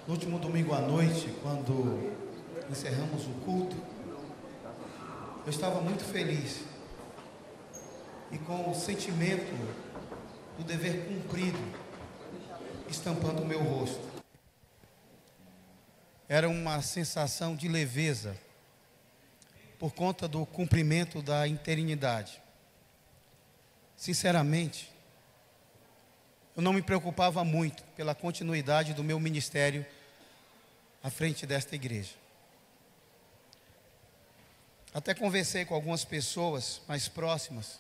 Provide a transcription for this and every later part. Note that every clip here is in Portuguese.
No último domingo à noite, quando encerramos o culto, eu estava muito feliz e com o sentimento do dever cumprido estampando o meu rosto. Era uma sensação de leveza por conta do cumprimento da interinidade. Sinceramente, eu não me preocupava muito pela continuidade do meu ministério à frente desta igreja. Até conversei com algumas pessoas mais próximas,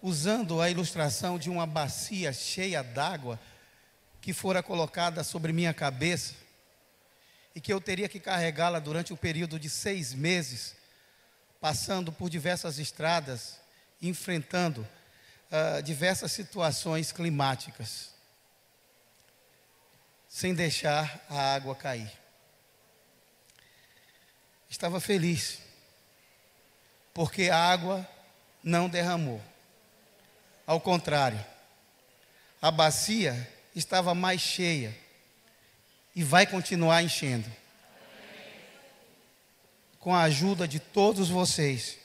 usando a ilustração de uma bacia cheia d'água que fora colocada sobre minha cabeça e que eu teria que carregá-la durante o período de 6 meses, passando por diversas estradas, enfrentando diversas situações climáticas, sem deixar a água cair. Estava feliz, porque a água não derramou. Ao contrário, a bacia estava mais cheia e vai continuar enchendo. Com a ajuda de todos vocês,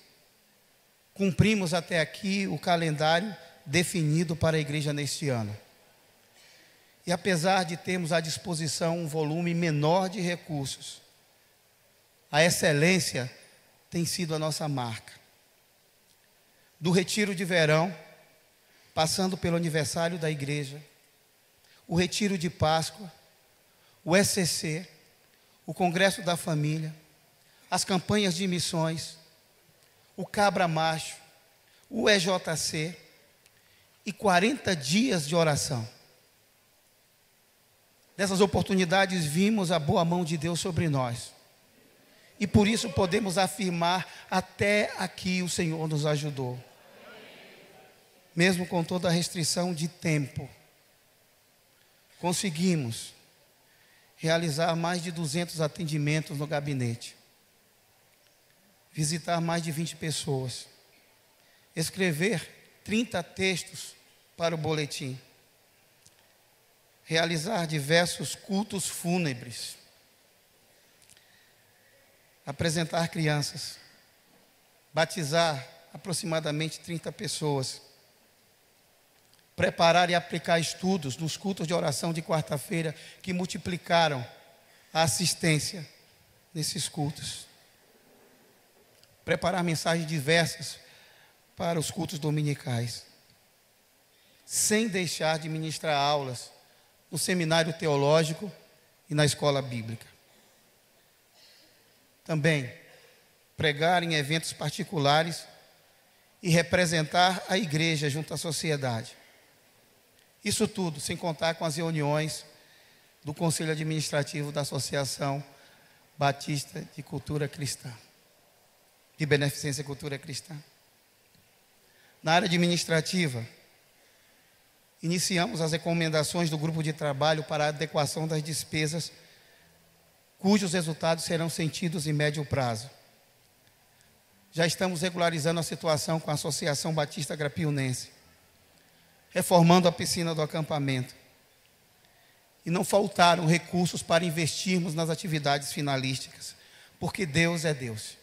cumprimos até aqui o calendário definido para a igreja neste ano. E apesar de termos à disposição um volume menor de recursos, a excelência tem sido a nossa marca. Do retiro de verão, passando pelo aniversário da igreja, o retiro de Páscoa, o ECC, o Congresso da Família, as campanhas de missões, o Cabra Macho, o EJC e 40 dias de oração. Nessas oportunidades vimos a boa mão de Deus sobre nós. E por isso podemos afirmar, até aqui o Senhor nos ajudou. Mesmo com toda a restrição de tempo, conseguimos realizar mais de 200 atendimentos no gabinete, visitar mais de 20 pessoas, escrever 30 textos para o boletim, realizar diversos cultos fúnebres, apresentar crianças, batizar aproximadamente 30 pessoas, preparar e aplicar estudos nos cultos de oração de quarta-feira que multiplicaram a assistência nesses cultos. Preparar mensagens diversas para os cultos dominicais, sem deixar de ministrar aulas no seminário teológico e na escola bíblica. Também pregar em eventos particulares e representar a igreja junto à sociedade. Isso tudo sem contar com as reuniões do Conselho Administrativo da Associação Batista de Cultura Cristã, de Beneficência e Cultura Cristã. Na área administrativa, iniciamos as recomendações do grupo de trabalho para a adequação das despesas, cujos resultados serão sentidos em médio prazo. Já estamos regularizando a situação com a Associação Batista Grapiunense, reformando a piscina do acampamento. E não faltaram recursos para investirmos nas atividades finalísticas, porque Deus é Deus.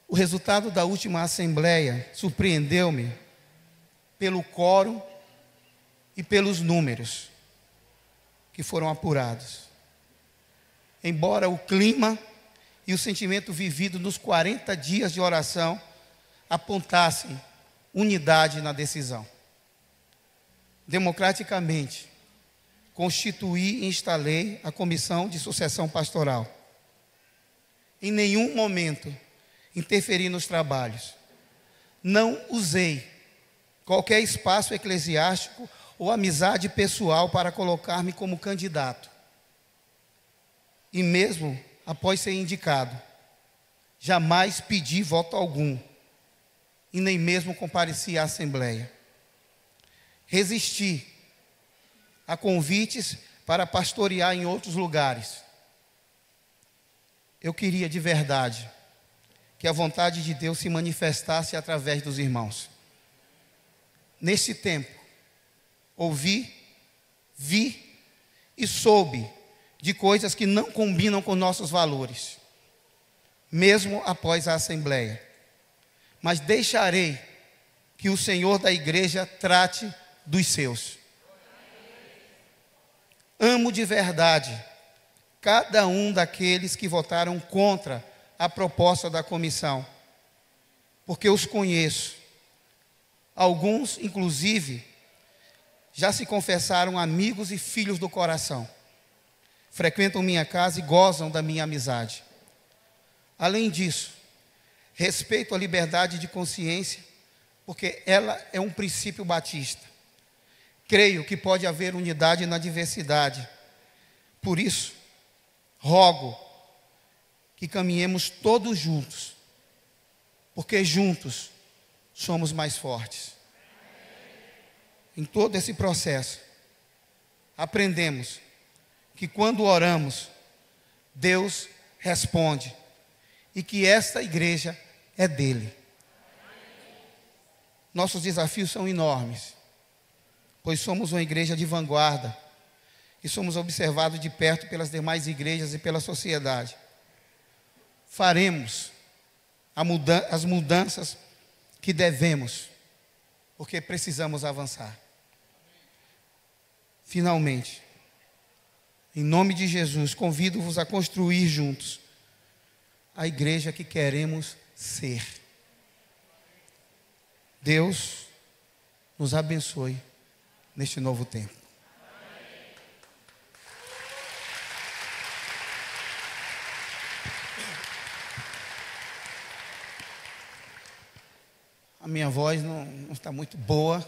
O resultado da última assembleia surpreendeu-me pelo quórum e pelos números que foram apurados. Embora o clima e o sentimento vivido nos 40 dias de oração apontassem unidade na decisão. Democraticamente, constituí e instalei a comissão de sucessão pastoral. Em nenhum momento interferi nos trabalhos. Não usei qualquer espaço eclesiástico ou amizade pessoal para colocar-me como candidato. E mesmo após ser indicado, jamais pedi voto algum e nem mesmo compareci à Assembleia. Resisti a convites para pastorear em outros lugares. Eu queria de verdade que a vontade de Deus se manifestasse através dos irmãos. Nesse tempo, ouvi, vi e soube de coisas que não combinam com nossos valores, mesmo após a assembleia. Mas deixarei que o Senhor da igreja trate dos seus. Amo de verdade cada um daqueles que votaram contra a proposta da comissão, porque os conheço. Alguns, inclusive, já se confessaram amigos e filhos do coração. Frequentam minha casa e gozam da minha amizade. Além disso, respeito a liberdade de consciência, porque ela é um princípio batista. Creio que pode haver unidade na diversidade. Por isso, rogo que caminhemos todos juntos, porque juntos somos mais fortes. Em todo esse processo, aprendemos que quando oramos, Deus responde e que esta igreja é dele. Nossos desafios são enormes, pois somos uma igreja de vanguarda e somos observados de perto pelas demais igrejas e pela sociedade. Faremos as mudanças que devemos, porque precisamos avançar. Finalmente, em nome de Jesus, convido-vos a construir juntos a igreja que queremos ser. Deus nos abençoe neste novo tempo. A minha voz não está muito boa.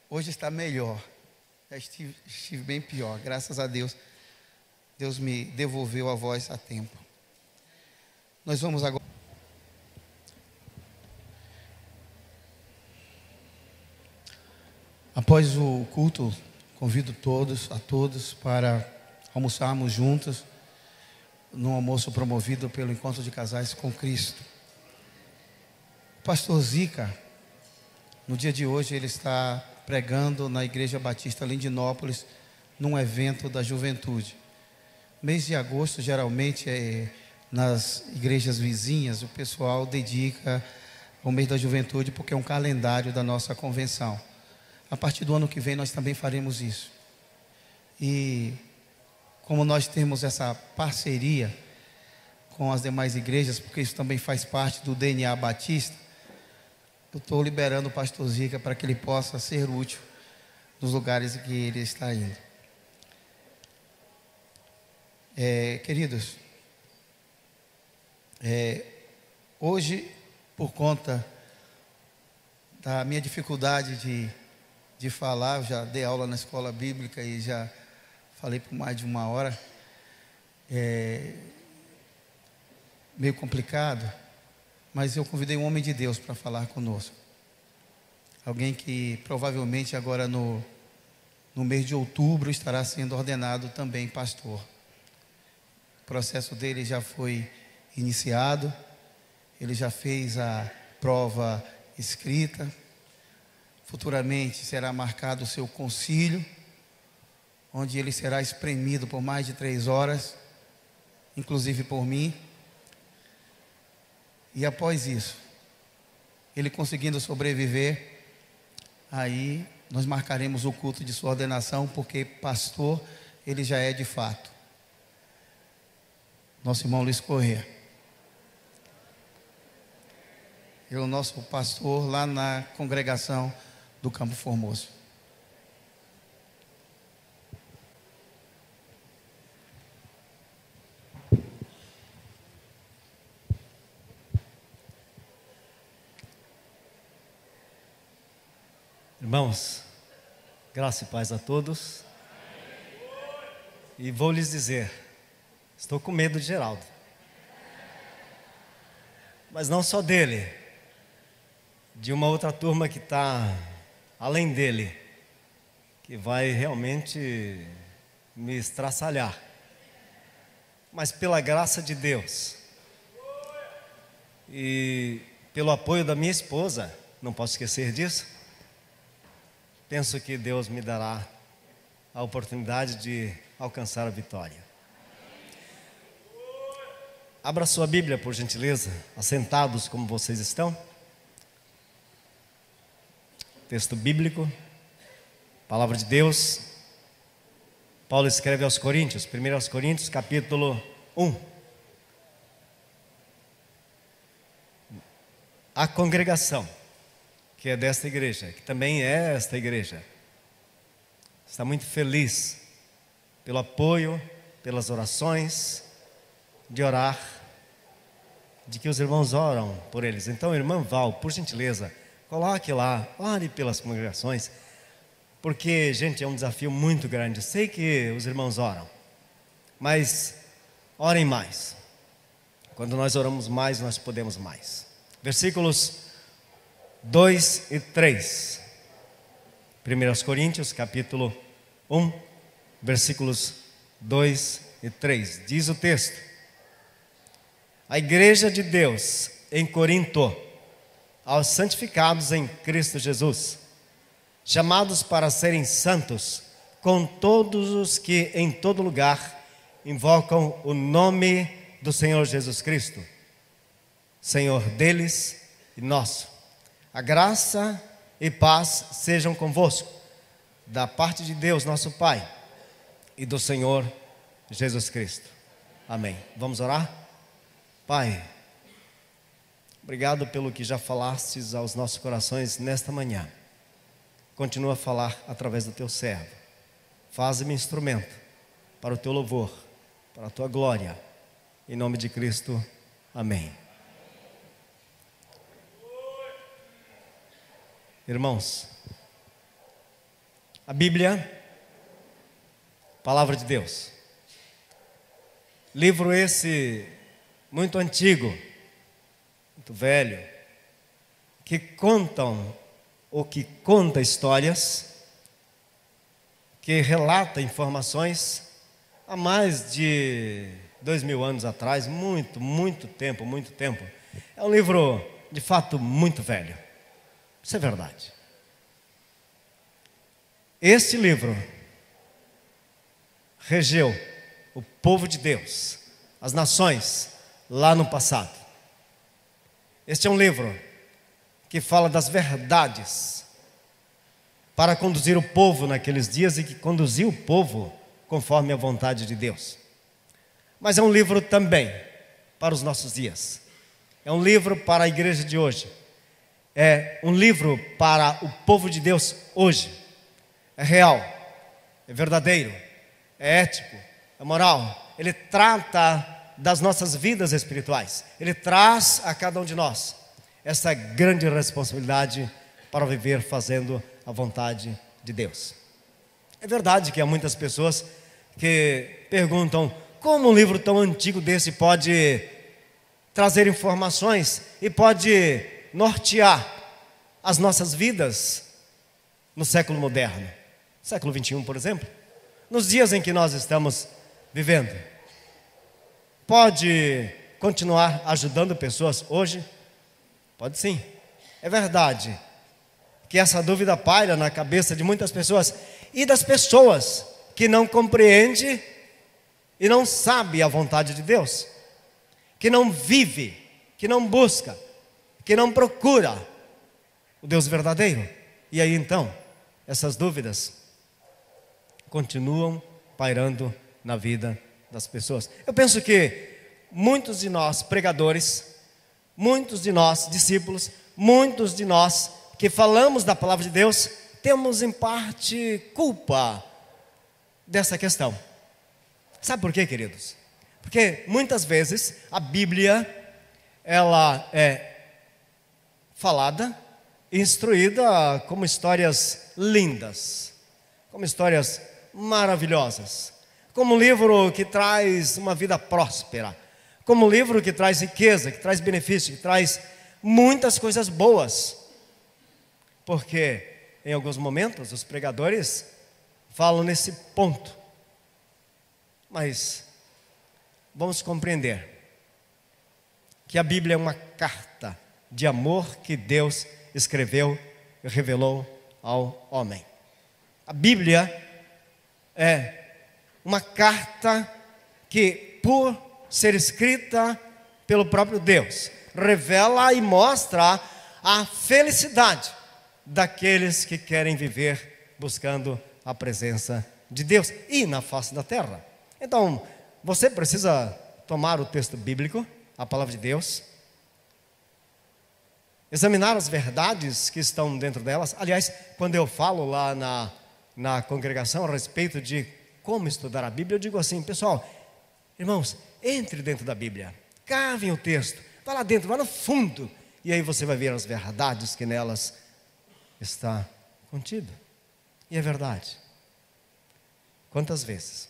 Hoje está melhor. Já estive bem pior. Graças a Deus, Deus me devolveu a voz a tempo. Nós vamos agora. Após o culto, convido a todos para almoçarmos juntos num almoço promovido pelo Encontro de Casais com Cristo. O pastor Zica, no dia de hoje, ele está pregando na Igreja Batista Lindinópolis, num evento da juventude. Mês de agosto, geralmente, nas igrejas vizinhas, o pessoal dedica ao mês da juventude, porque é um calendário da nossa convenção. A partir do ano que vem, nós também faremos isso. E como nós temos essa parceria com as demais igrejas, porque isso também faz parte do DNA batista, eu estou liberando o pastor Zica para que ele possa ser útil nos lugares em que ele está indo. Queridos, hoje, por conta da minha dificuldade de falar, eu já dei aula na escola bíblica e já falei por mais de 1 hora, meio complicado, mas eu convidei um homem de Deus para falar conosco. Alguém que provavelmente agora no mês de outubro estará sendo ordenado também pastor. O processo dele já foi iniciado, ele já fez a prova escrita. Futuramente será marcado o seu concílio, onde ele será espremido por mais de 3 horas, inclusive por mim. E após isso, ele conseguindo sobreviver, aí nós marcaremos o culto de sua ordenação, porque pastor ele já é de fato. Nosso irmão Luiz Corrêa. Ele é o nosso pastor lá na congregação do Campo Formoso. Irmãos, graça e paz a todos. E vou lhes dizer, estou com medo de Geraldo. Mas não só dele, de uma outra turma que está além dele, que vai realmente me estraçalhar. Mas pela graça de Deus e pelo apoio da minha esposa, não posso esquecer disso, penso que Deus me dará a oportunidade de alcançar a vitória. Abra sua Bíblia, por gentileza, assentados como vocês estão. Texto bíblico, Palavra de Deus. Paulo escreve aos Coríntios, 1 aos Coríntios, capítulo 1. A congregação, que é desta igreja, que também é esta igreja, está muito feliz pelo apoio, pelas orações, de orar, de que os irmãos oram por eles. Então, irmã Val, por gentileza, coloque lá, ore pelas congregações, porque, gente, é um desafio muito grande. Sei que os irmãos oram, mas orem mais. Quando nós oramos mais, nós podemos mais. Versículos 2 e 3. 1 Coríntios, capítulo 1, versículos 2 e 3. Diz o texto: a igreja de Deus em Corinto, aos santificados em Cristo Jesus, chamados para serem santos, com todos os que em todo lugar invocam o nome do Senhor Jesus Cristo, Senhor deles e nosso. A graça e paz sejam convosco, da parte de Deus nosso Pai e do Senhor Jesus Cristo. Amém. Vamos orar? Pai, obrigado pelo que já falastes aos nossos corações nesta manhã. Continua a falar através do teu servo. Faz-me instrumento para o teu louvor, para a tua glória. Em nome de Cristo, amém. Irmãos, a Bíblia, Palavra de Deus, livro esse muito antigo, muito velho, que conta histórias, que relata informações há mais de 2000 anos atrás, muito tempo. É um livro de fato muito velho. Isso é verdade. Este livro regeu o povo de Deus, as nações, lá no passado. Este é um livro que fala das verdades para conduzir o povo naqueles dias e que conduziu o povo conforme a vontade de Deus. Mas é um livro também para os nossos dias. É um livro para a igreja de hoje. É um livro para o povo de Deus hoje. É real, é verdadeiro, é ético, é moral. Ele trata das nossas vidas espirituais. Ele traz a cada um de nós essa grande responsabilidade para viver fazendo a vontade de Deus. É verdade que há muitas pessoas que perguntam como um livro tão antigo desse pode trazer informações e pode nortear as nossas vidas no século moderno, século 21, por exemplo, nos dias em que nós estamos vivendo. Pode continuar ajudando pessoas hoje? Pode sim. É verdade que essa dúvida paira na cabeça de muitas pessoas e das pessoas que não compreendem e não sabem a vontade de Deus, que não vive, que não busca, que não procura o Deus verdadeiro. E aí então, essas dúvidas continuam pairando na vida das pessoas. Eu penso que muitos de nós pregadores, muitos de nós discípulos, muitos de nós que falamos da palavra de Deus, temos em parte culpa dessa questão. Sabe por quê, queridos? Porque muitas vezes a Bíblia, ela é falada, instruída como histórias lindas, como histórias maravilhosas, como um livro que traz uma vida próspera, como um livro que traz riqueza, que traz benefício, que traz muitas coisas boas. Porque em alguns momentos os pregadores falam nesse ponto. Mas vamos compreender que a Bíblia é uma carta de amor que Deus escreveu e revelou ao homem. A Bíblia é uma carta que, por ser escrita pelo próprio Deus, revela e mostra a felicidade daqueles que querem viver buscando a presença de Deus e na face da terra. Então, você precisa tomar o texto bíblico, a palavra de Deus, examinar as verdades que estão dentro delas. Aliás, quando eu falo lá na congregação a respeito de como estudar a Bíblia, eu digo assim: pessoal, irmãos, entre dentro da Bíblia, cavem o texto, vá lá dentro, vá no fundo, e aí você vai ver as verdades que nelas está contido. E é verdade. Quantas vezes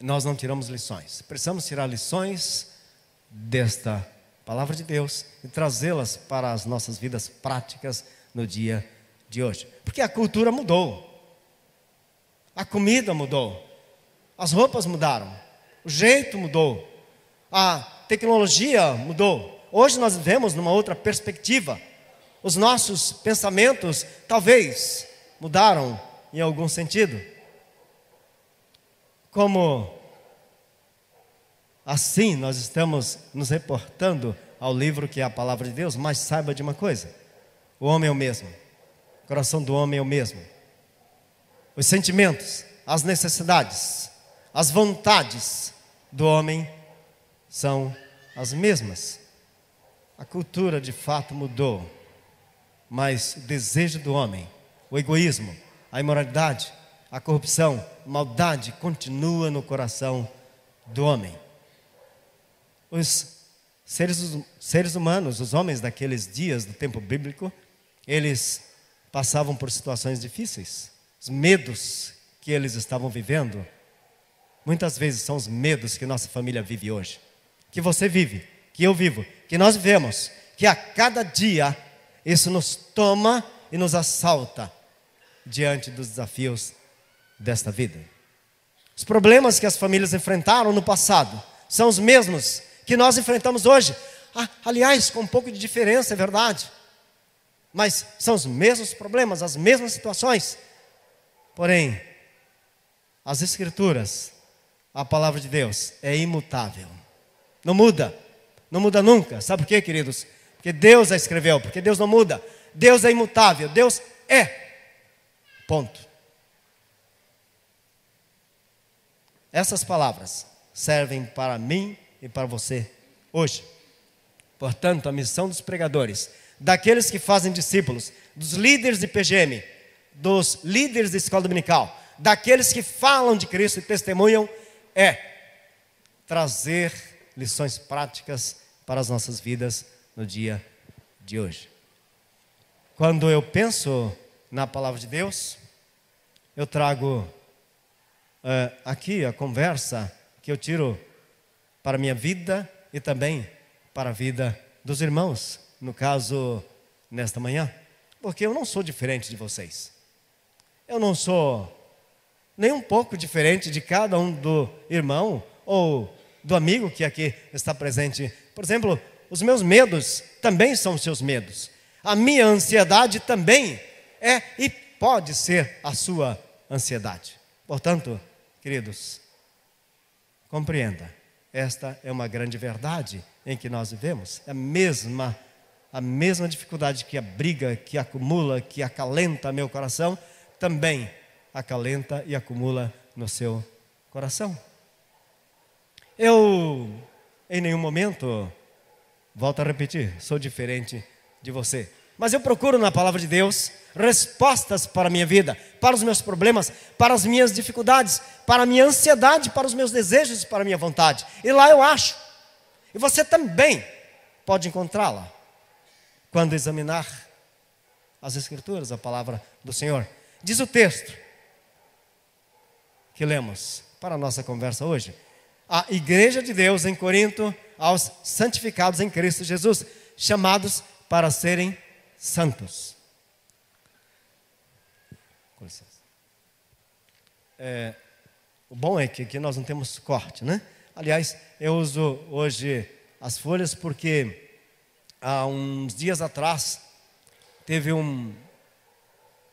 nós não tiramos lições? Precisamos tirar lições desta palavra de Deus e trazê-las para as nossas vidas práticas no dia de hoje. Porque a cultura mudou, a comida mudou, as roupas mudaram, o jeito mudou, a tecnologia mudou. Hoje nós vivemos numa outra perspectiva. Os nossos pensamentos talvez mudaram em algum sentido. Como assim nós estamos nos reportando ao livro que é a palavra de Deus, mas saiba de uma coisa: o homem é o mesmo, o coração do homem é o mesmo, os sentimentos, as necessidades, as vontades do homem são as mesmas. A cultura de fato mudou, mas o desejo do homem, o egoísmo, a imoralidade, a corrupção, a maldade continua no coração do homem. Os seres humanos, os homens daqueles dias do tempo bíblico, eles passavam por situações difíceis. Os medos que eles estavam vivendo, muitas vezes são os medos que nossa família vive hoje, que você vive, que eu vivo, que nós vivemos, que a cada dia isso nos toma e nos assalta diante dos desafios desta vida. Os problemas que as famílias enfrentaram no passado são os mesmos que nós enfrentamos hoje. Aliás, com um pouco de diferença, é verdade, mas são os mesmos problemas, as mesmas situações. Porém, as Escrituras, a palavra de Deus, é imutável, não muda, não muda nunca. Sabe por quê, queridos? Porque Deus a escreveu, porque Deus não muda, Deus é imutável, Deus é, ponto. Essas palavras servem para mim e para você hoje. Portanto, a missão dos pregadores, daqueles que fazem discípulos, dos líderes de PGM, dos líderes de escola dominical, daqueles que falam de Cristo e testemunham, é trazer lições práticas para as nossas vidas no dia de hoje. Quando eu penso na palavra de Deus, eu trago aqui a conversa que eu tiro para a minha vida e também para a vida dos irmãos, no caso, nesta manhã, porque eu não sou diferente de vocês. Eu não sou nem um pouco diferente de cada um do irmão ou do amigo que aqui está presente. Por exemplo, os meus medos também são os seus medos. A minha ansiedade também é e pode ser a sua ansiedade. Portanto, queridos, compreenda, esta é uma grande verdade em que nós vivemos. É a mesma dificuldade que abriga, que acumula, que acalenta meu coração, também acalenta e acumula no seu coração. Eu, em nenhum momento, volto a repetir, sou diferente de você. Mas eu procuro na palavra de Deus respostas para a minha vida, para os meus problemas, para as minhas dificuldades, para a minha ansiedade, para os meus desejos, para a minha vontade. E lá eu acho. E você também pode encontrá-la quando examinar as Escrituras, a palavra do Senhor. Diz o texto que lemos para a nossa conversa hoje: a igreja de Deus em Corinto, aos santificados em Cristo Jesus, chamados para serem santos. Com licença. O bom é que aqui nós não temos corte, né? Aliás, eu uso hoje as folhas porque há uns dias atrás teve um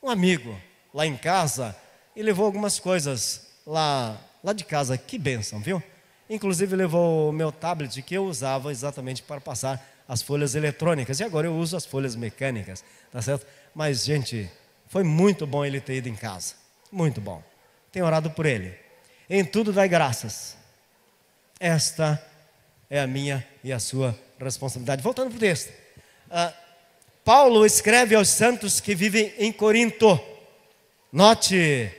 amigo lá em casa e levou algumas coisas lá de casa. Que bênção, viu? Inclusive levou o meu tablet, que eu usava exatamente para passar as folhas eletrônicas, e agora eu uso as folhas mecânicas, tá certo? Mas, gente, foi muito bom ele ter ido em casa, muito bom. Tenho orado por ele. Em tudo dai graças. Esta é a minha e a sua responsabilidade. Voltando para o texto. Paulo escreve aos santos que vivem em Corinto. Note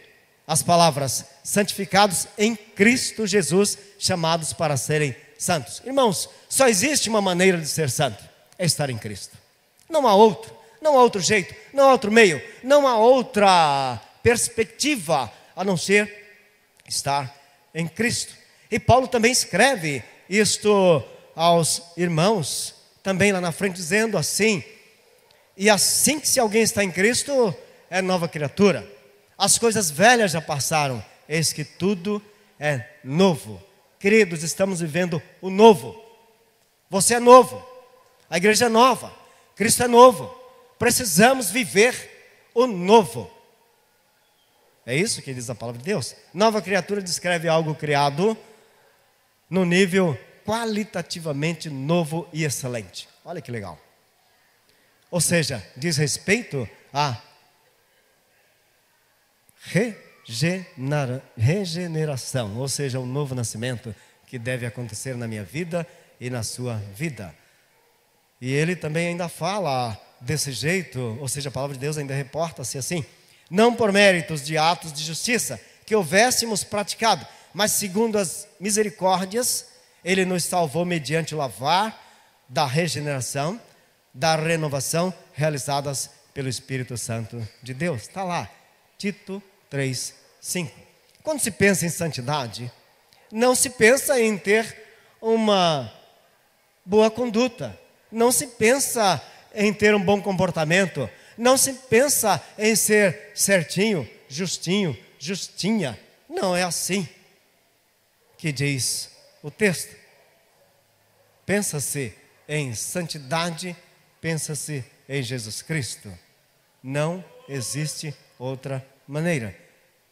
as palavras: santificados em Cristo Jesus, chamados para serem santos. Irmãos, só existe uma maneira de ser santo: é estar em Cristo. Não há outro, não há outro jeito, não há outro meio, não há outra perspectiva a não ser estar em Cristo. E Paulo também escreve isto aos irmãos, também lá na frente, dizendo assim: e assim que se alguém está em Cristo, é nova criatura. As coisas velhas já passaram, eis que tudo é novo. Queridos, estamos vivendo o novo. Você é novo, a igreja é nova, Cristo é novo. Precisamos viver o novo. É isso que diz a palavra de Deus. Nova criatura descreve algo criado no nível qualitativamente novo e excelente. Olha que legal. Ou seja, diz respeito a regeneração, ou seja, um novo nascimento que deve acontecer na minha vida e na sua vida. E ele também ainda fala desse jeito, ou seja, a palavra de Deus ainda reporta-se assim: não por méritos de atos de justiça que houvéssemos praticado, mas segundo as misericórdias, ele nos salvou mediante o lavar da regeneração, da renovação, realizadas pelo Espírito Santo de Deus. Está lá, Tito 3:5. Quando se pensa em santidade, não se pensa em ter uma boa conduta, não se pensa em ter um bom comportamento, não se pensa em ser certinho, justinho, justinha. Não é assim que diz o texto. Pensa-se em santidade, pensa-se em Jesus Cristo. Não existe outra maneira.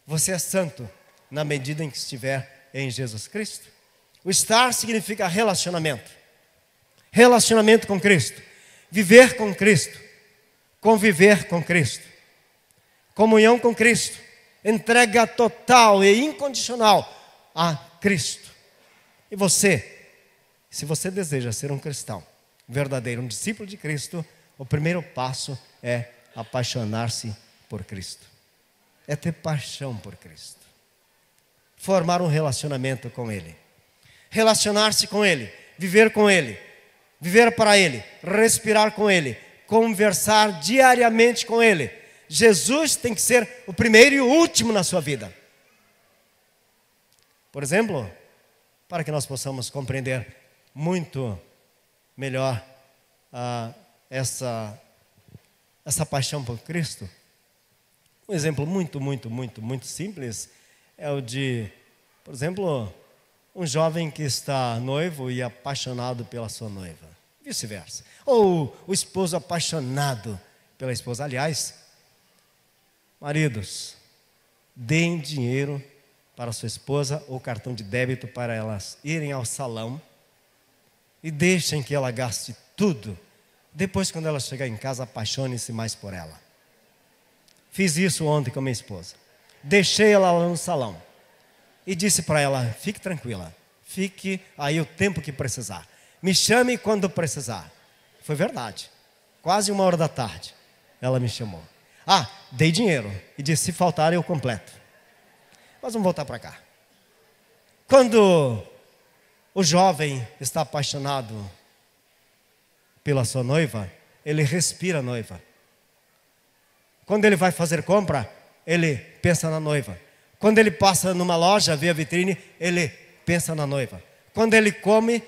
Você é santo na medida em que estiver em Jesus Cristo. O estar significa relacionamento. Relacionamento com Cristo. Viver com Cristo. Conviver com Cristo. Comunhão com Cristo. Entrega total e incondicional a Cristo. E você, se você deseja ser um cristão verdadeiro, um discípulo de Cristo, o primeiro passo é apaixonar-se por Cristo. É ter paixão por Cristo. Formar um relacionamento com Ele. Relacionar-se com Ele. Viver com Ele. Viver para Ele. Respirar com Ele. Conversar diariamente com Ele. Jesus tem que ser o primeiro e o último na sua vida. Por exemplo, para que nós possamos compreender muito melhor essa paixão por Cristo, um exemplo muito simples é o de, por exemplo, um jovem que está noivo e apaixonado pela sua noiva, vice-versa. Ou o esposo apaixonado pela esposa. Aliás, maridos, deem dinheiro para sua esposa ou cartão de débito para elas irem ao salão e deixem que ela gaste tudo. Depois, quando ela chegar em casa, apaixone-se mais por ela. Fiz isso ontem com a minha esposa. Deixei ela lá no salão e disse para ela: fique tranquila, fique aí o tempo que precisar, me chame quando precisar. Foi verdade. Quase 1h da tarde ela me chamou. Dei dinheiro e disse: se faltar eu completo. Mas vamos voltar para cá. Quando o jovem está apaixonado pela sua noiva, ele respira a noiva. Quando ele vai fazer compra, ele pensa na noiva. Quando ele passa numa loja, vê a vitrine, ele pensa na noiva. Quando ele come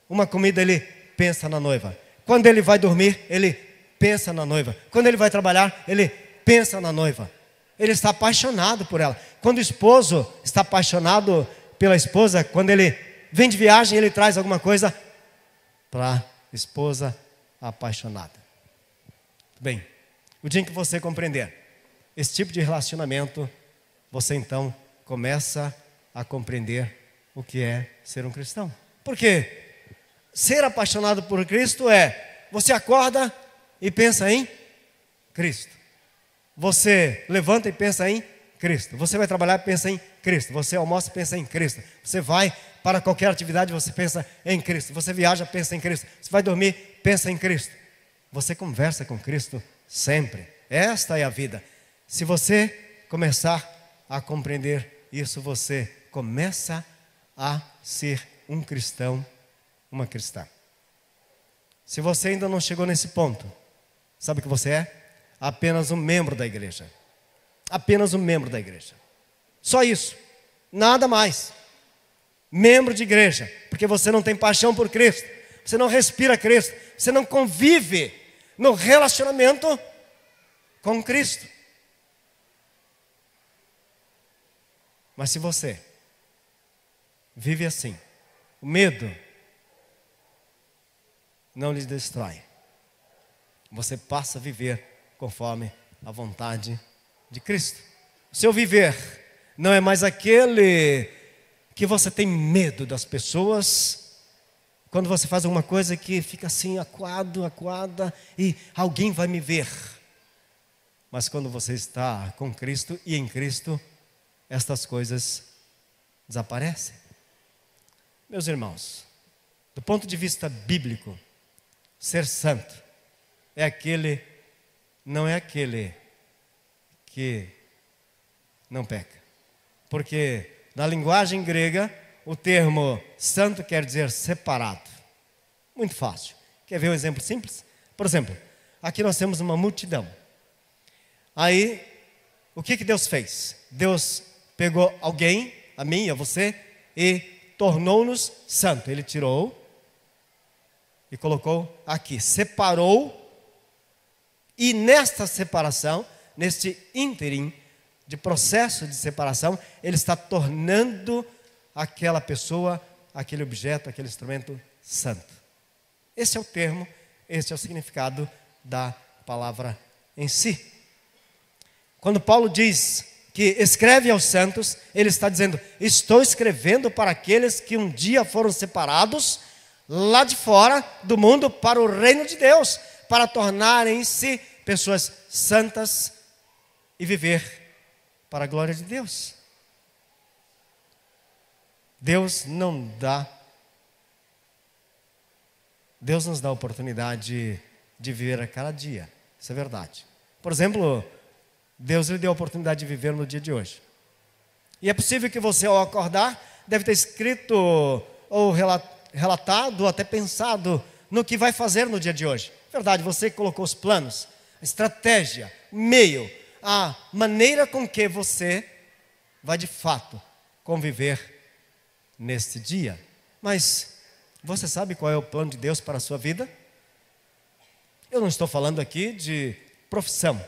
uma comida, ele pensa na noiva. Quando ele vai dormir, ele pensa na noiva. Quando ele vai trabalhar, ele pensa na noiva. Ele está apaixonado por ela. Quando o esposo está apaixonado pela esposa, quando ele vem de viagem, ele traz alguma coisa para a esposa apaixonada. Bem, o dia em que você compreender esse tipo de relacionamento, você então começa a compreender o que é ser um cristão. Por quê? Ser apaixonado por Cristo é, você acorda e pensa em Cristo. Você levanta e pensa em Cristo. Você vai trabalhar e pensa em Cristo. Você almoça e pensa em Cristo. Você vai para qualquer atividade, você pensa em Cristo. Você viaja, pensa em Cristo. Você vai dormir, pensa em Cristo. Você conversa com Cristo sempre. Esta é a vida. Se você começar a compreender isso, você começa a ser um cristão, uma cristã. Se você ainda não chegou nesse ponto, sabe o que você é? Apenas um membro da igreja. Apenas um membro da igreja. Só isso. Nada mais. Membro de igreja. Porque você não tem paixão por Cristo. Você não respira Cristo. Você não convive no relacionamento com Cristo. Mas se você vive assim, o medo não lhe destrói. Você passa a viver conforme a vontade de Cristo. O seu viver não é mais aquele que você tem medo das pessoas, quando você faz alguma coisa que fica assim, acuada, e alguém vai me ver. Mas quando você está com Cristo e em Cristo, estas coisas desaparecem. Meus irmãos, do ponto de vista bíblico, ser santo não é aquele que não peca. Porque na linguagem grega, o termo santo quer dizer separado. Muito fácil. Quer ver um exemplo simples? Por exemplo, aqui nós temos uma multidão. Aí, o que Deus fez? Deus pegou alguém, a mim, a você, e tornou-nos santo. Ele tirou e colocou aqui, separou. E nesta separação, neste ínterim de processo de separação, ele está tornando aquela pessoa, aquele objeto, aquele instrumento santo. Esse é o termo, esse é o significado da palavra em si. Quando Paulo diz que escreve aos santos, ele está dizendo, estou escrevendo para aqueles que um dia foram separados lá de fora do mundo para o reino de Deus, para tornarem-se pessoas santas e viver para a glória de Deus. Deus nos dá a oportunidade de viver a cada dia. Isso é verdade. Por exemplo, Deus lhe deu a oportunidade de viver no dia de hoje. E é possível que você, ao acordar, deve ter escrito ou relatado ou até pensado no que vai fazer no dia de hoje. Verdade, você colocou os planos, a estratégia, o meio, a maneira com que você vai de fato conviver neste dia. Mas você sabe qual é o plano de Deus para a sua vida? Eu não estou falando aqui de profissão.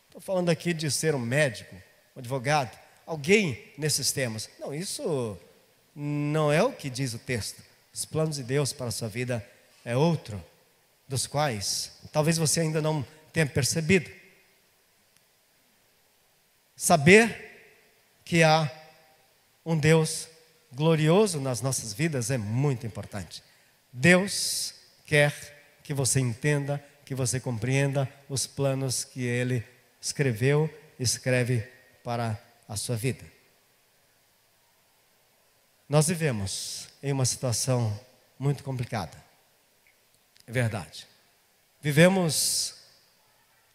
Estou falando aqui de ser um médico, um advogado, alguém nesses temas. Não, isso não é o que diz o texto. Os planos de Deus para a sua vida é outro, dos quais talvez você ainda não tenha percebido. Saber que há um Deus glorioso nas nossas vidas é muito importante. Deus quer que você entenda, que você compreenda os planos que Ele escreve para a sua vida. Nós vivemos em uma situação muito complicada. É verdade. Vivemos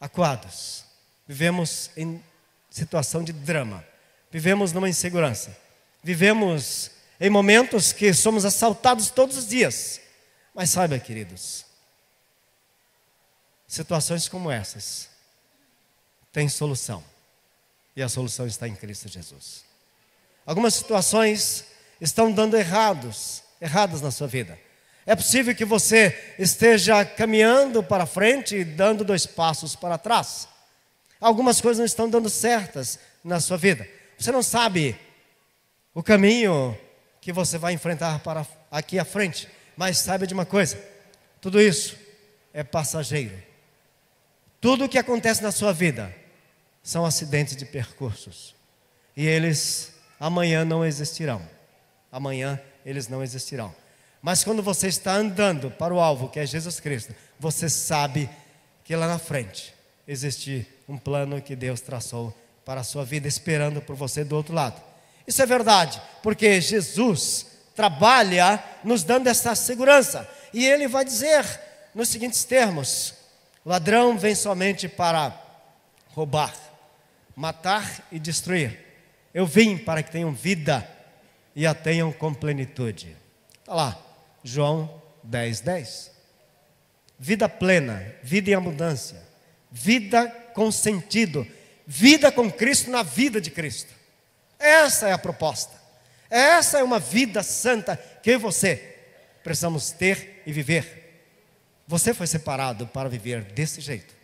acuados. Vivemos em situação de drama. Vivemos numa insegurança. Vivemos em momentos que somos assaltados todos os dias. Mas saiba, queridos, situações como essas têm solução. E a solução está em Cristo Jesus. Algumas situações estão dando erradas na sua vida. É possível que você esteja caminhando para frente e dando 2 passos para trás. Algumas coisas não estão dando certas na sua vida. Você não sabe o caminho que você vai enfrentar para aqui à frente. Mas saiba de uma coisa, tudo isso é passageiro. Tudo o que acontece na sua vida são acidentes de percursos. e eles amanhã não existirão. Amanhã eles não existirão. Mas quando você está andando para o alvo, que é Jesus Cristo, você sabe que lá na frente existe um plano que Deus traçou para a sua vida, esperando por você do outro lado. Isso é verdade, porque Jesus trabalha nos dando essa segurança. E Ele vai dizer nos seguintes termos: o ladrão vem somente para roubar, matar e destruir. Eu vim para que tenham vida e a tenham com plenitude. Está lá, João 10:10. Vida plena, vida em abundância, vida com sentido, vida com Cristo na vida de Cristo. Essa é a proposta. Essa é uma vida santa que eu e você precisamos ter e viver. Você foi separado para viver desse jeito.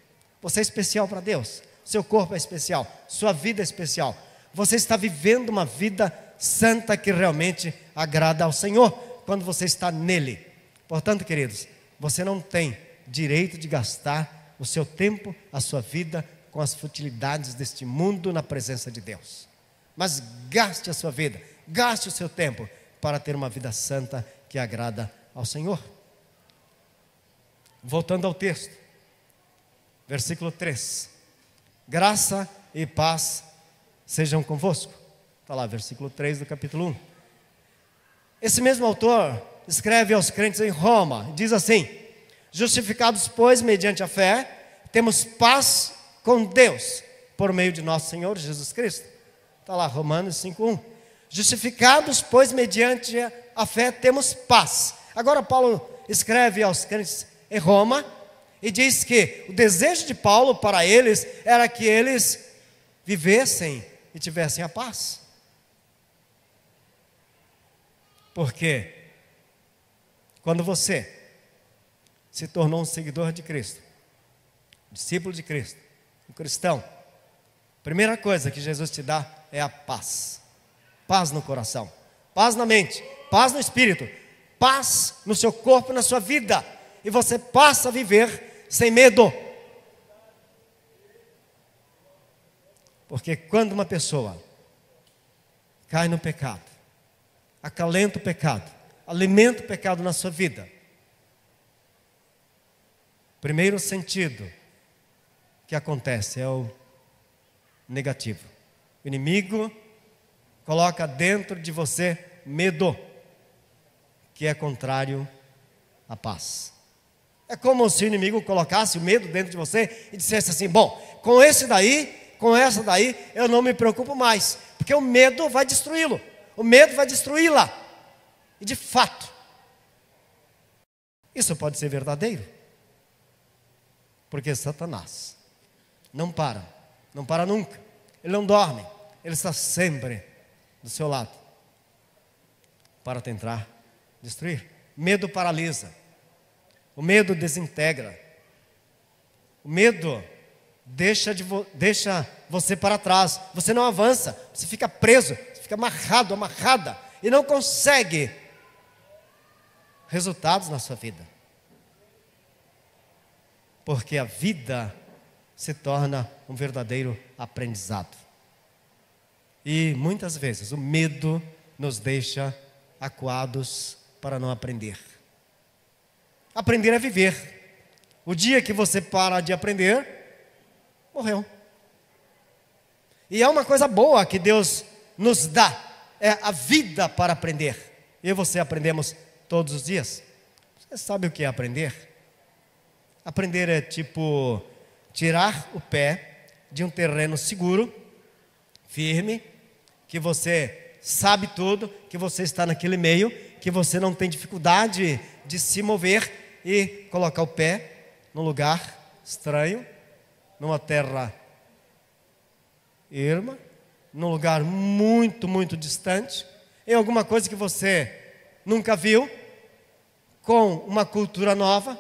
Você é especial para Deus. Seu corpo é especial, sua vida é especial. Você está vivendo uma vida santa que realmente agrada ao Senhor quando você está nele. Portanto, queridos, você não tem direito de gastar o seu tempo, a sua vida com as futilidades deste mundo na presença de Deus. Mas gaste a sua vida, gaste o seu tempo para ter uma vida santa que agrada ao Senhor. Voltando ao texto, versículo 3: graça e paz sejam convosco. Está lá, versículo 3 do capítulo 1. Esse mesmo autor escreve aos crentes em Roma, diz assim: justificados, pois, mediante a fé, temos paz com Deus, por meio de nosso Senhor Jesus Cristo. Está lá, Romanos 5:1. Justificados, pois, mediante a fé, temos paz. Agora Paulo escreve aos crentes em Roma e diz que o desejo de Paulo para eles era que eles vivessem e tivessem a paz. Porque quando você se tornou um seguidor de Cristo, discípulo de Cristo, um cristão, a primeira coisa que Jesus te dá é a paz. Paz no coração, paz na mente, paz no espírito, paz no seu corpo e na sua vida. E você passa a viver sem medo. Porque quando uma pessoa cai no pecado, acalenta o pecado, alimenta o pecado na sua vida, o primeiro sentido que acontece é o negativo. O inimigo coloca dentro de você medo, que é contrário à paz. É como se o inimigo colocasse o medo dentro de você e dissesse assim: bom, com esse daí, com essa daí, eu não me preocupo mais, porque o medo vai destruí-lo, o medo vai destruí-la. E de fato, isso pode ser verdadeiro, porque Satanás não para nunca, ele não dorme, ele está sempre do seu lado para tentar destruir. Medo paralisa, o medo desintegra, o medo deixa você para trás, você não avança, você fica preso, você fica amarrado, amarrada, e não consegue resultados na sua vida, porque a vida se torna um verdadeiro aprendizado. E muitas vezes o medo nos deixa acuados para não aprender. Aprender é viver. O dia que você para de aprender, morreu. E é uma coisa boa que Deus nos dá, é a vida para aprender. Eu e você aprendemos todos os dias. Você sabe o que é aprender? Aprender é tipo tirar o pé de um terreno seguro, firme, que você sabe tudo, que você está naquele meio, que você não tem dificuldade de se mover e colocar o pé num lugar estranho, numa terra erma, num lugar muito, muito distante, em alguma coisa que você nunca viu, com uma cultura nova,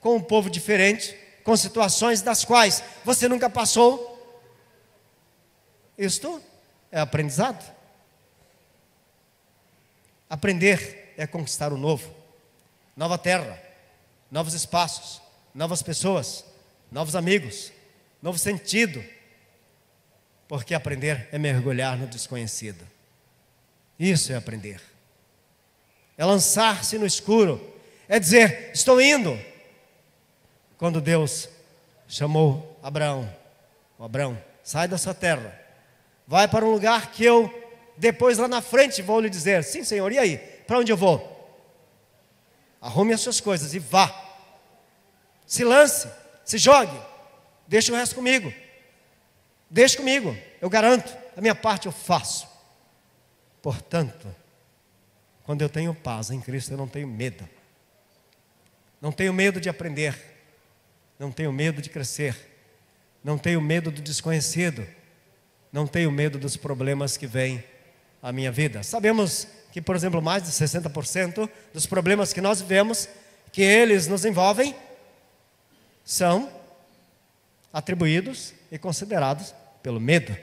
com um povo diferente, com situações das quais você nunca passou. Isto é aprendizado. Aprender é conquistar o novo, nova terra, novos espaços, novas pessoas, novos amigos, novo sentido. porque aprender é mergulhar no desconhecido. Isso é aprender. É lançar-se no escuro, é dizer, estou indo. Quando Deus chamou Abraão, Abraão, sai da sua terra, vai para um lugar que eu, depois lá na frente, vou lhe dizer, sim Senhor, e aí, para onde eu vou? Arrume as suas coisas e vá, se lance, se jogue, deixe o resto comigo, deixe comigo, eu garanto, a minha parte eu faço. Portanto, quando eu tenho paz em Cristo, eu não tenho medo. Não tenho medo de aprender. Não tenho medo de crescer. Não tenho medo do desconhecido. Não tenho medo dos problemas que vêm à minha vida. Sabemos que, por exemplo, mais de 60% dos problemas que nós vivemos, que eles nos envolvem, são atribuídos e considerados pelo medo.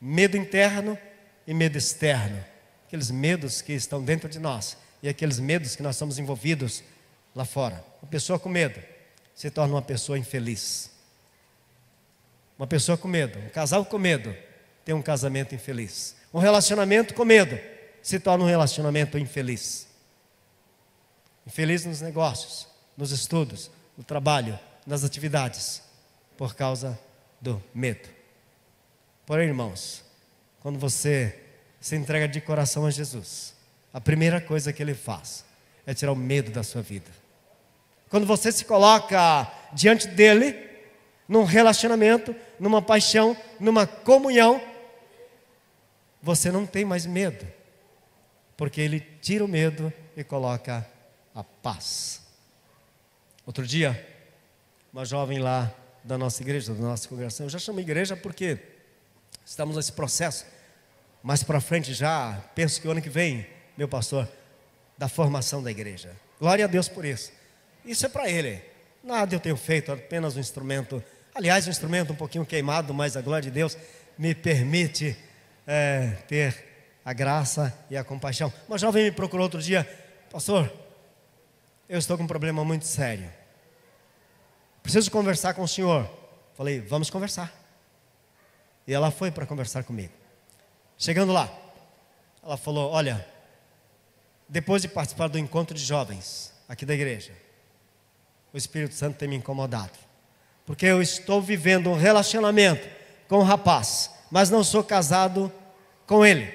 Medo interno e medo externo. Aqueles medos que estão dentro de nós e aqueles medos que nós somos envolvidos lá fora. Uma pessoa com medo se torna uma pessoa infeliz. Uma pessoa com medo, um casal com medo, tem um casamento infeliz. Um relacionamento com medo se torna um relacionamento infeliz. Infeliz nos negócios, nos estudos, no trabalho, nas atividades, por causa do medo. Porém, irmãos, quando você se entrega de coração a Jesus, a primeira coisa que Ele faz é tirar o medo da sua vida. Quando você se coloca diante dEle, num relacionamento, numa paixão, numa comunhão, você não tem mais medo, porque Ele tira o medo e coloca a paz. Outro dia, uma jovem lá da nossa igreja, da nossa congregação, eu já chamo igreja porque estamos nesse processo. Mais para frente já, penso que o ano que vem, meu pastor, da formação da igreja. Glória a Deus por isso. Isso é para Ele. Nada eu tenho feito, apenas um instrumento. Aliás, um instrumento um pouquinho queimado, mas a glória de Deus me permite ter a graça e a compaixão. Uma jovem me procurou outro dia, pastor, eu estou com um problema muito sério. Preciso conversar com o senhor. Falei, vamos conversar. E ela foi para conversar comigo. Chegando lá, ela falou, olha, depois de participar do encontro de jovens aqui da igreja, o Espírito Santo tem me incomodado, porque eu estou vivendo um relacionamento com um rapaz, mas não sou casado com ele,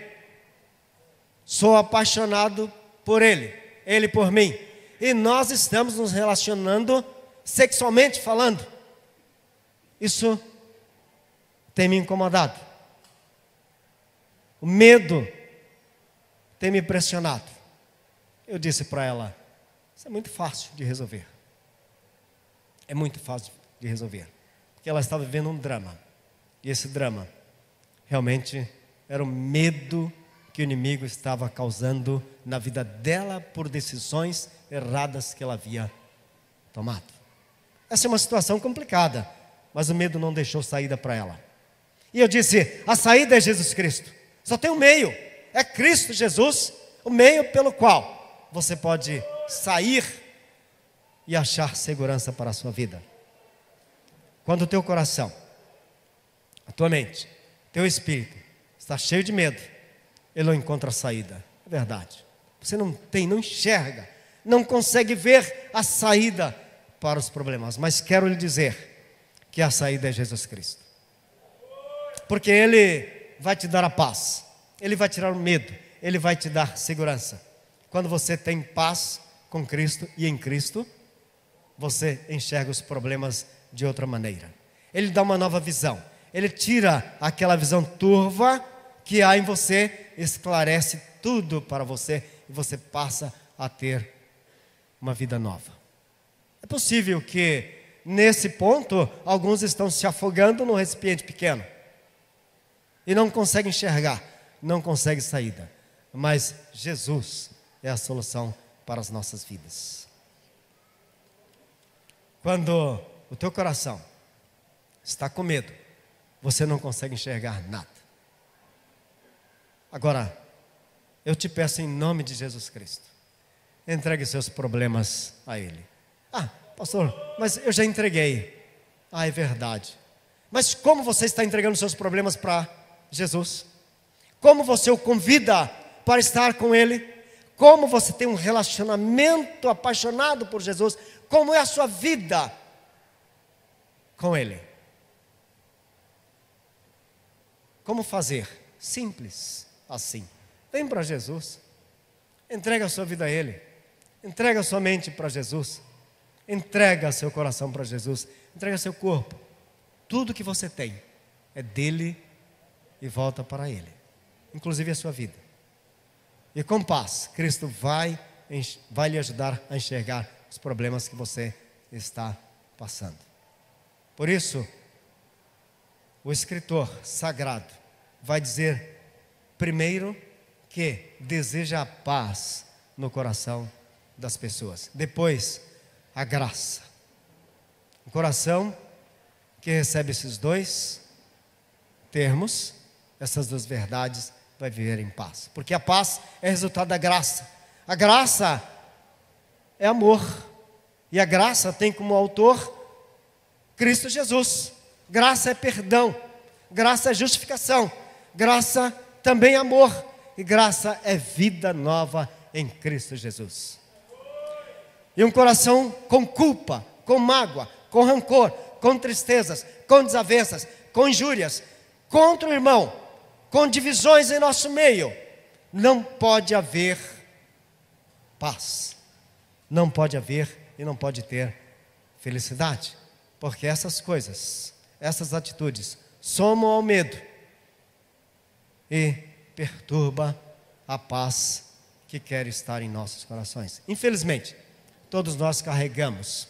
sou apaixonado por ele, ele por mim, e nós estamos nos relacionando sexualmente falando. Isso tem me incomodado. O medo tem me pressionado. Eu disse para ela, isso é muito fácil de resolver. É muito fácil de resolver. Porque ela estava vivendo um drama. E esse drama realmente era o medo que o inimigo estava causando na vida dela por decisões erradas que ela havia tomado. Essa é uma situação complicada, mas o medo não deixou saída para ela. E eu disse, a saída é Jesus Cristo. Só tem um meio, é Cristo Jesus, o meio pelo qual você pode sair e achar segurança para a sua vida. Quando o teu coração, a tua mente, teu espírito está cheio de medo, ele não encontra saída. É verdade. Você não enxerga, não consegue ver a saída para os problemas. Mas quero lhe dizer que a saída é Jesus Cristo. Porque Ele vai te dar a paz, Ele vai tirar o medo, Ele vai te dar segurança. Quando você tem paz com Cristo e em Cristo, você enxerga os problemas de outra maneira. Ele dá uma nova visão, Ele tira aquela visão turva que há em você, esclarece tudo para você e você passa a ter uma vida nova. É possível que nesse ponto alguns estão se afogando num recipiente pequeno e não consegue enxergar, não consegue saída. Mas Jesus é a solução para as nossas vidas. Quando o teu coração está com medo, você não consegue enxergar nada. Agora, eu te peço em nome de Jesus Cristo, entregue seus problemas a Ele. Ah, pastor, mas eu já entreguei. Ah, é verdade. Mas como você está entregando seus problemas para Jesus? Como você o convida para estar com Ele? Como você tem um relacionamento apaixonado por Jesus? Como é a sua vida com Ele? Como fazer? Simples assim. Vem para Jesus. Entrega a sua vida a Ele. Entrega a sua mente para Jesus. Entrega seu coração para Jesus. Entrega seu corpo. Tudo que você tem é dele e volta para Ele, inclusive a sua vida. E com paz, Cristo vai lhe ajudar a enxergar os problemas que você está passando. Por isso, o escritor sagrado vai dizer primeiro que deseja a paz no coração das pessoas. Depois, a graça. O coração que recebe esses dois termos, essas duas verdades, vai viver em paz. Porque a paz é resultado da graça. A graça é amor. E a graça tem como autor Cristo Jesus. Graça é perdão. Graça é justificação. Graça também é amor. E graça é vida nova em Cristo Jesus. E um coração com culpa, com mágoa, com rancor, com tristezas, com desavenças, com injúrias, contra o irmão, com divisões em nosso meio, não pode haver paz. Não pode haver e não pode ter felicidade. Porque essas coisas, essas atitudes, somam ao medo e perturba a paz que quer estar em nossos corações. Infelizmente, todos nós carregamos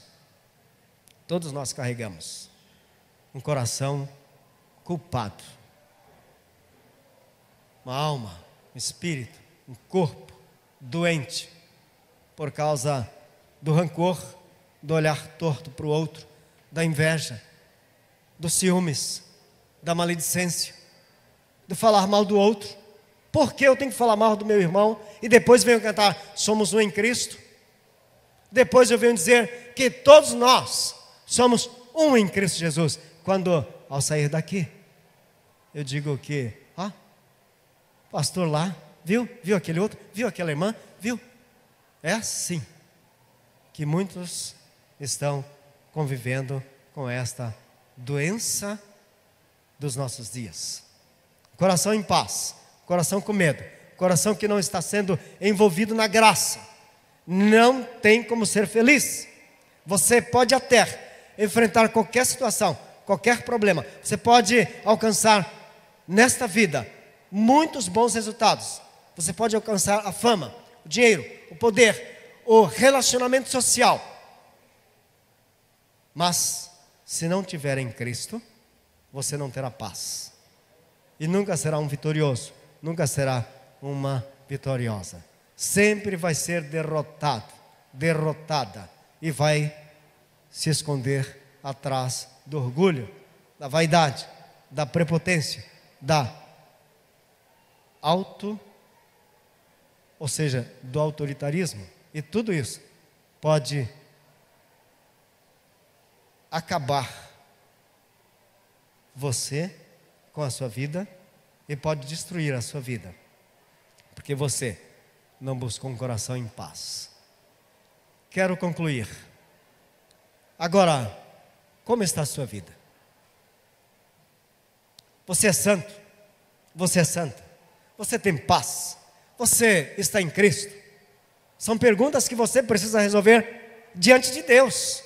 um coração culpado, uma alma, um espírito, um corpo doente, por causa do rancor, do olhar torto para o outro, da inveja, dos ciúmes, da maledicência, de falar mal do outro. Por que eu tenho que falar mal do meu irmão e depois venho cantar somos um em Cristo? Depois eu venho dizer que todos nós somos um em Cristo Jesus. Quando ao sair daqui eu digo que pastor lá, viu aquele outro, viu aquela irmã, viu? É assim que muitos estão convivendo com esta doença dos nossos dias. Coração em paz, coração com medo, coração que não está sendo envolvido na graça, não tem como ser feliz. Você pode até enfrentar qualquer situação, qualquer problema, você pode alcançar nesta vida muitos bons resultados. Você pode alcançar a fama, o dinheiro, o poder, o relacionamento social. Mas se não tiver em Cristo, você não terá paz. E nunca será um vitorioso, nunca será uma vitoriosa. Sempre vai ser derrotado, derrotada, e vai se esconder atrás do orgulho, da vaidade, da prepotência, ou seja, do autoritarismo. E tudo isso pode acabar você com a sua vida e pode destruir a sua vida, porque você não buscou um coração em paz. Quero concluir. Agora, como está a sua vida? Você é santo? Você é santa? Você tem paz? Você está em Cristo? São perguntas que você precisa resolver diante de Deus.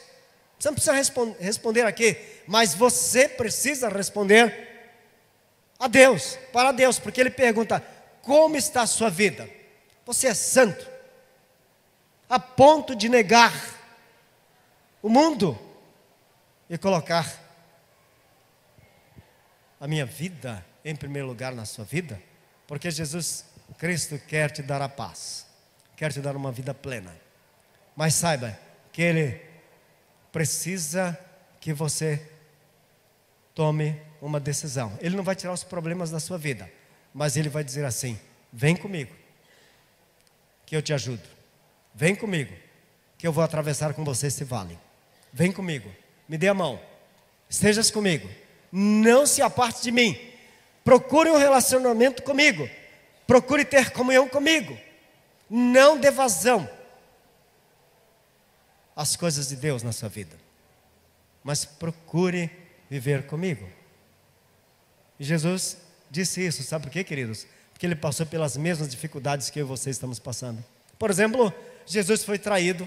Você não precisa responder aqui, mas você precisa responder a Deus, para Deus, porque Ele pergunta: como está a sua vida? Você é santo a ponto de negar o mundo e colocar a minha vida em primeiro lugar na sua vida? Porque Jesus Cristo quer te dar a paz, quer te dar uma vida plena. Mas saiba que Ele precisa que você tome uma decisão. Ele não vai tirar os problemas da sua vida, mas Ele vai dizer assim: vem comigo, que eu te ajudo. Vem comigo, que eu vou atravessar com você esse vale. Vem comigo, me dê a mão, estejas comigo, não se aparte de mim. Procure um relacionamento comigo. Procure ter comunhão comigo. Não dê vazão às coisas de Deus na sua vida, mas procure viver comigo. E Jesus disse isso, sabe por quê, queridos? Porque Ele passou pelas mesmas dificuldades que eu e você estamos passando. Por exemplo, Jesus foi traído,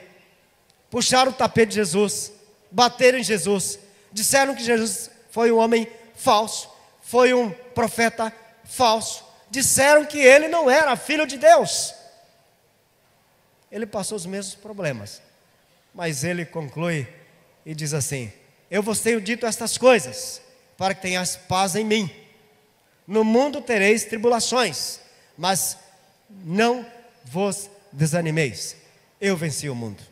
puxaram o tapete de Jesus, bateram em Jesus, disseram que Jesus foi um homem falso, foi um profeta falso, disseram que Ele não era filho de Deus. Ele passou os mesmos problemas, mas Ele conclui e diz assim: eu vos tenho dito estas coisas, para que tenhas paz em mim. No mundo tereis tribulações, mas não vos desanimeis, eu venci o mundo.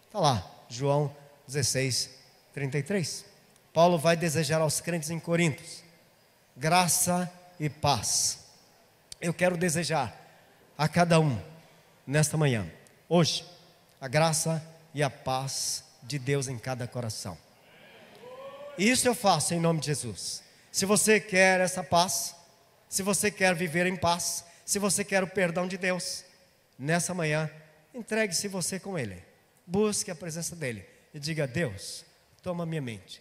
Está lá, João 16, 33. Paulo vai desejar aos crentes em Corinto graça e paz. Eu quero desejar a cada um, nesta manhã, hoje, a graça e a paz de Deus em cada coração. E isso eu faço em nome de Jesus. Se você quer essa paz, se você quer viver em paz, se você quer o perdão de Deus, nessa manhã, entregue-se você com Ele. Busque a presença dEle e diga: Deus, toma minha mente,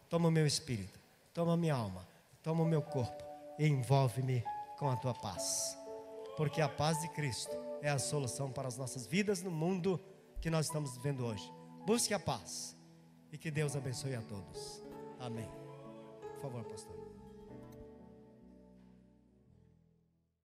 toma o meu espírito, toma minha alma, toma o meu corpo e envolve-me com a tua paz. Porque a paz de Cristo é a solução para as nossas vidas no mundo que nós estamos vivendo hoje. Busque a paz e que Deus abençoe a todos. Amém. Por favor, pastor.